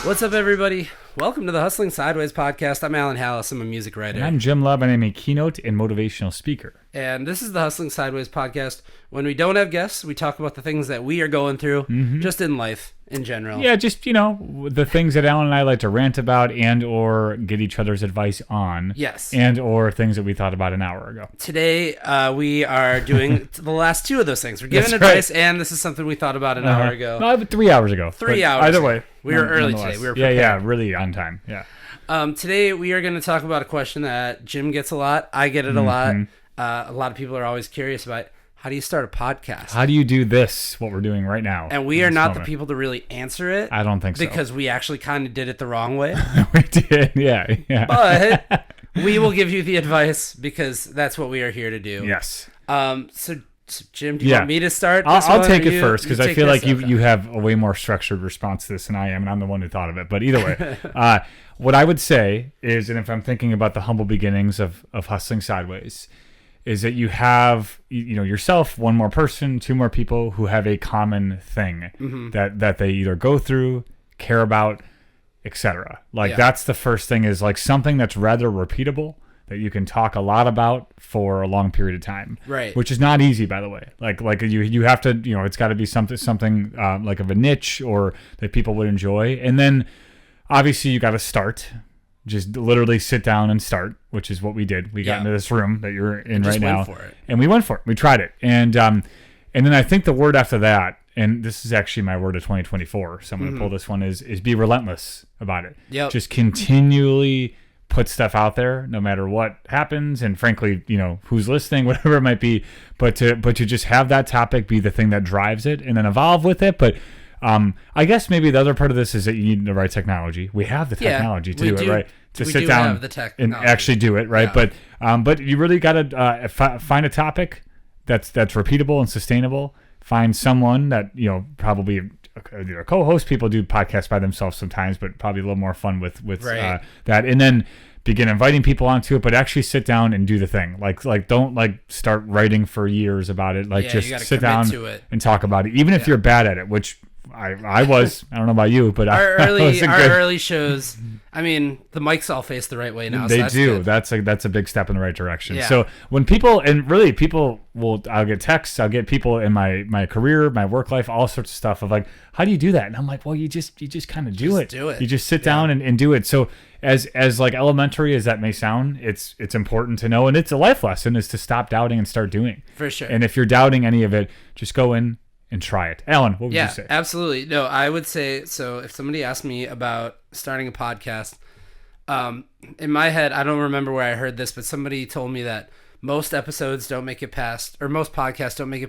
What's up, everybody? Welcome to the Hustling Sideways podcast. I'm Alan Halas. I'm a music writer. And I'm Jim Love, and I'm a keynote and motivational speaker. And this is the Hustling Sideways podcast. When we don't have guests, we talk about the things that we are going through, just in life in general. Yeah, just, the things that Alan and I like to rant about and or get each other's advice on. Yes. And or things that we thought about an hour ago. Today, we are doing the last two of those things. We're giving advice, and this is something we thought about an hour ago. No, 3 hours ago. 3 hours Either ago. way. We were early today. We were prepared. Yeah, really on time. Yeah. Today, we are going to talk about a question that Jim gets a lot. I get it a lot. A lot of people are always curious about, how do you start a podcast? How do you do this, what we're doing right now? And we are not the people to really answer it. I don't think so. Because we actually kind of did it the wrong way. We did, yeah. But we will give you the advice because that's what we are here to do. Yes. So Jim, do you want me to start? I'll take it first because I feel like you have a way more structured response to this than I am, and I'm the one who thought of it. But either way, what I would say is, and if I'm thinking about the humble beginnings of Hustling Sideways, is that you have yourself, one more person, two more people who have a common thing that they either go through, care about, etc. That's the first thing, is like something that's rather repeatable, that you can talk a lot about for a long period of time, right? Which is not easy, by the way. Like you have to, it's got to be something like of a niche or that people would enjoy, and then obviously you got to start. Just literally sit down and start, which is what we did. We got into this room that you're in right now, and we went for it. We tried it, and then I think the word after that, and this is actually my word of 2024. So I'm going to pull this one is be relentless about it. Yep. Just continually put stuff out there, no matter what happens, and frankly, who's listening, whatever it might be. But to just have that topic be the thing that drives it, and then evolve with it. But I guess maybe the other part of this is that you need the right technology. We have the technology to do it, right? To sit down and actually do it, right? Yeah. But you really got to find a topic that's repeatable and sustainable. Find someone that probably a co-host. People do podcasts by themselves sometimes, but probably a little more fun with right. That, and then begin inviting people onto it, but actually sit down and do the thing. Like don't start writing for years about it. Just sit down and talk about it, even if you're bad at it, which I was. I don't know about you, but our early shows. I mean, the mics all face the right way now. They do. Good. That's a big step in the right direction. Yeah. So when I'll get texts. I'll get people in my career, my work life, all sorts of stuff of like, how do you do that? And I'm like, well, you just kind of do it. Do it. You just sit down and do it. So as like elementary as that may sound, it's important to know, and it's a life lesson, is to stop doubting and start doing. For sure. And if you're doubting any of it, just go in and try it. Alan, what would you say? Yeah, absolutely. No, I would say, so if somebody asked me about starting a podcast, in my head, I don't remember where I heard this, but somebody told me that most podcasts don't make it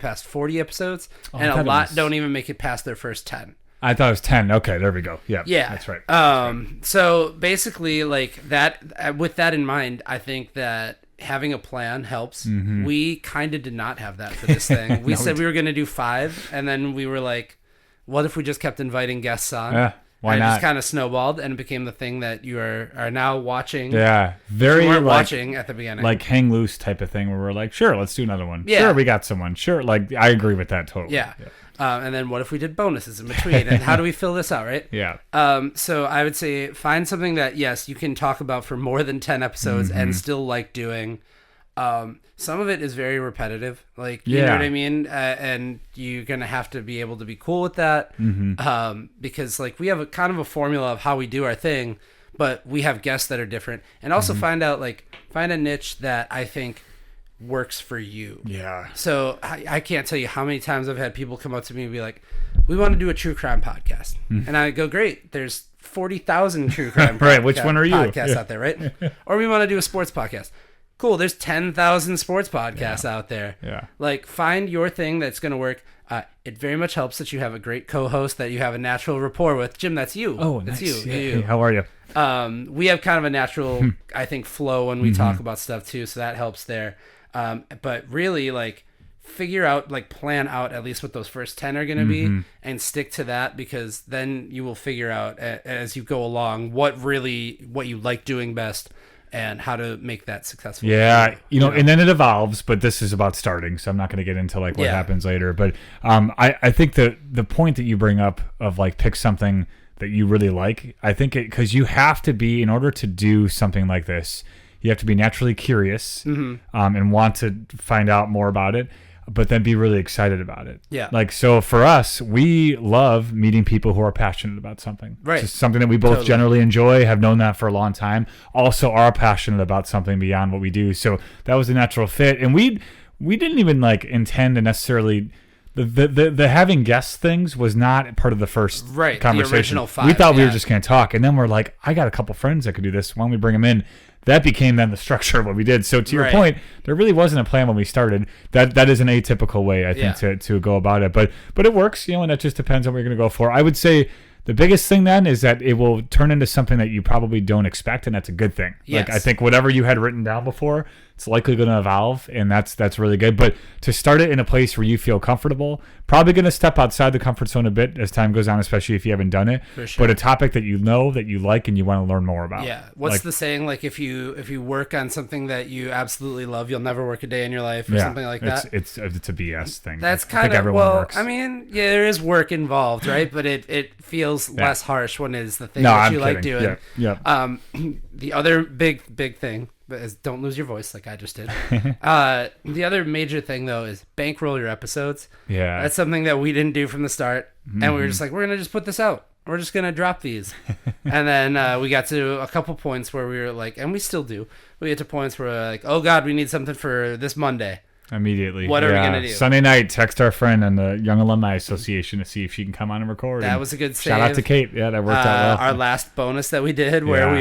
past 40 episodes, and a lot don't even make it past their first 10. I thought it was 10. Okay, there we go. Yeah, that's right. So basically, like that, with that in mind, I think that having a plan helps. We kind of did not have that for this thing. We said we were going to do 5, and then we were like, what if we just kept inviting guests on? Yeah, why and not? It just kind of snowballed, and it became the thing that you are now watching. Yeah, very watching at the beginning. Like hang loose type of thing where we're like, sure, let's do another one. Yeah. Sure, we got someone. Sure, like I agree with that totally. Yeah. And then what if we did bonuses in between? And how do we fill this out, right? Yeah. So I would say find something that, yes, you can talk about for more than 10 episodes and still like doing. Some of it is very repetitive, you know what I mean? And you're going to have to be able to be cool with that. Because we have a kind of a formula of how we do our thing, but we have guests that are different. And also find a niche that I think works for you. Yeah. So I can't tell you how many times I've had people come up to me and be like, we want to do a true crime podcast. And I go, great. There's 40,000 true crime right. Which one are you? podcasts out there, right? Or we want to do a sports podcast. Cool. There's 10,000 sports podcasts out there. Yeah. Find your thing that's going to work. It very much helps that you have a great co-host that you have a natural rapport with. Jim, that's you. Oh, that's nice. you. Hey, how are you? We have kind of a natural, I think, flow when we talk about stuff too. So that helps there. But really, figure out, plan out at least what those first 10 are going to be and stick to that, because then you will figure out as you go along what you like doing best and how to make that successful. Yeah, and then it evolves, but this is about starting, so I'm not going to get into what happens later. But I think the point that you bring up of pick something that you really like. I think because you have to be, in order to do something like this, you have to be naturally curious and want to find out more about it, but then be really excited about it. Yeah. Like, so for us, we love meeting people who are passionate about something. Right. It's just something that we both generally enjoy, have known that for a long time, also are passionate about something beyond what we do. So that was a natural fit. And we didn't even like intend to necessarily... The having guest things was not part of the first conversation. The original 5. We thought we were just going to talk, and then we're like, I got a couple friends that could do this. Why don't we bring them in? That became then the structure of what we did. So to your point, there really wasn't a plan when we started. That is an atypical way, I think, to go about it. But it works, and that just depends on what you're going to go for. I would say the biggest thing then is that it will turn into something that you probably don't expect, and that's a good thing. Yes. Like, I think whatever you had written down before, it's likely going to evolve, and that's really good. But to start it in a place where you feel comfortable, probably going to step outside the comfort zone a bit as time goes on, especially if you haven't done it. For sure. But a topic that you know, that you like, and you want to learn more about. Yeah. What's the saying? Like, if you work on something that you absolutely love, you'll never work a day in your life, or something like that. It's a BS thing. That's kind of, works. I mean, yeah, there is work involved, right? But it feels less harsh when it's the thing that you like doing. Yeah. The other big thing, don't lose your voice like I just did. The other major thing, though, is bankroll your episodes. Yeah. That's something that we didn't do from the start. And we were just like, we're going to just put this out. We're just going to drop these. And then we got to a couple points where we were like, and we still do, we get to points where we're like, oh, God, we need something for this Monday. Immediately. What are we going to do? Sunday night, text our friend on the Young Alumni Association to see if she can come on and record. That was a good save. Shout out to Kate. Yeah, that worked out well. Our last bonus that we did where we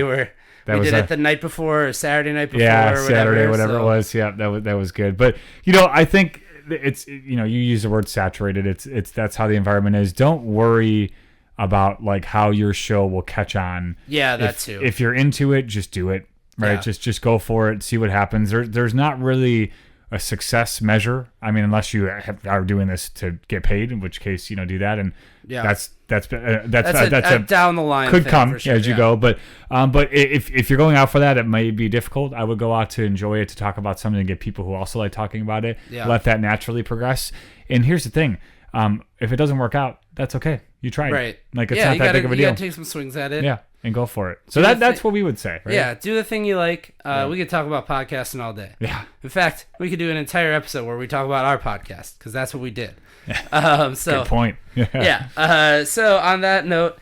did it the night before or Saturday night before. Yeah, or Saturday, whatever it was. Yeah, that was good. But, I think it's, you use the word saturated. It's that's how the environment is. Don't worry about like how your show will catch on. Yeah, that too. If you're into it, just do it. Right? Yeah. Just go for it. See what happens. There's not really a success measure. I mean, unless you are doing this to get paid, in which case, do that. And that's a down the line could thing come for sure, as you go. But if you're going out for that, it may be difficult. I would go out to enjoy it, to talk about something, and get people who also like talking about it. Yeah. Let that naturally progress. And here's the thing. If it doesn't work out, that's okay. You tried. Right. Like, it's not that big of a deal. You gotta take some swings at it. Yeah. And go for it. So that's what we would say, right? Yeah, do the thing you like. We could talk about podcasting all day. Yeah. In fact, we could do an entire episode where we talk about our podcast, because that's what we did. Good point. Yeah. So on that note,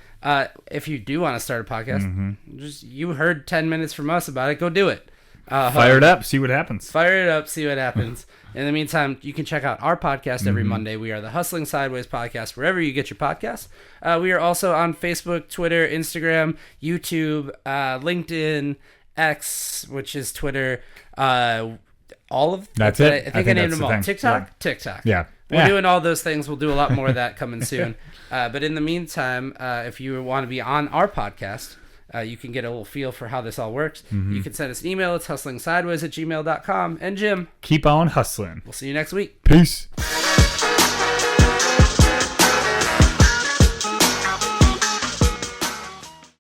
if you do want to start a podcast, you heard 10 minutes from us about it, go do it. Fire it up, see what happens. Fire it up, see what happens. In the meantime, you can check out our podcast every Monday. We are the Hustling Sideways Podcast, wherever you get your podcasts. We are also on Facebook, Twitter, Instagram, YouTube, LinkedIn, X, which is Twitter. All of that's it. I think I named them all. TikTok. Yeah. We're doing all those things. We'll do a lot more of that coming soon. But in the meantime, if you want to be on our podcast, you can get a little feel for how this all works. You can send us an email. It's hustlingsideways@gmail.com. And Jim, keep on hustling. We'll see you next week. Peace.